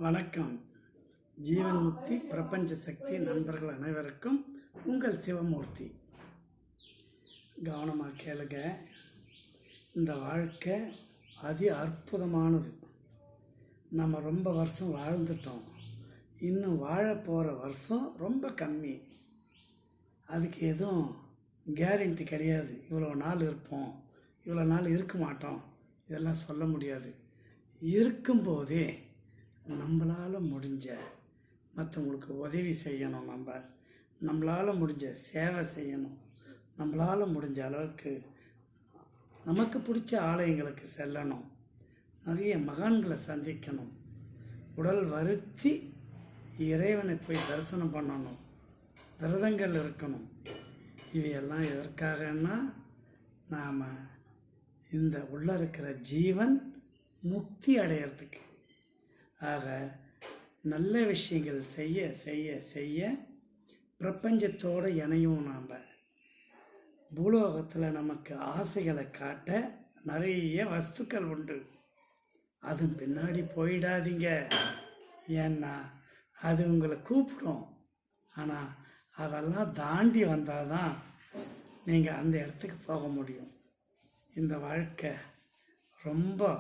வணக்கம். ஜீவன் முக்தி பிரபஞ்ச சக்தி நண்பர்கள் அனைவருக்கும் உங்கள் சிவமூர்த்தி. கவனமாக கேளுங்க. இந்த வாழ்க்கை அதி அற்புதமானது. நம்ம ரொம்ப வருஷம் வாழ்ந்துட்டோம். இன்னும் வாழ போகிற வருஷம் ரொம்ப கம்மி. அதுக்கு எதுவும் கேரண்டி கிடையாது. இவ்வளோ நாள் இருப்போம், இவ்வளோ நாள் இருக்க மாட்டோம், இதெல்லாம் சொல்ல முடியாது. இருக்கும்போதே நம்மளால் முடிஞ்ச மற்றவங்களுக்கு உதவி செய்யணும். நம்மளால் முடிஞ்ச சேவை செய்யணும். நம்மளால் முடிஞ்ச அளவுக்கு நமக்கு பிடிச்ச ஆலயங்களுக்கு செல்லணும். நிறைய மகான்களை சந்திக்கணும். உடல் வருத்தி இறைவனை போய் தரிசனம் பண்ணணும். விரதங்கள் இருக்கணும். இவையெல்லாம் எதற்காகன்னா, நாம் இந்த உள்ளே இருக்கிற ஜீவன் முக்தி அடையிறதுக்கு. ஆக நல்ல விஷயங்கள் செய்ய செய்ய செய்ய பிரபஞ்சத்தோடு இணையும். நாம் பூலோகத்தில் நமக்கு ஆசைகளை காட்ட நிறைய வஸ்துக்கள் உண்டு. அது பின்னாடி போயிடாதீங்க. ஏன்னா அது உங்களை கூப்பிடும். ஆனால் அதெல்லாம் தாண்டி வந்தால் தான் நீங்கள் அந்த இடத்துக்கு போக முடியும். இந்த வாழ்க்கை ரொம்ப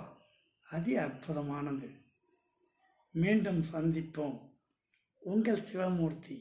அதி அற்புதமானது. மீண்டும் சந்திப்போம். உங்கள் சிவமூர்த்தி.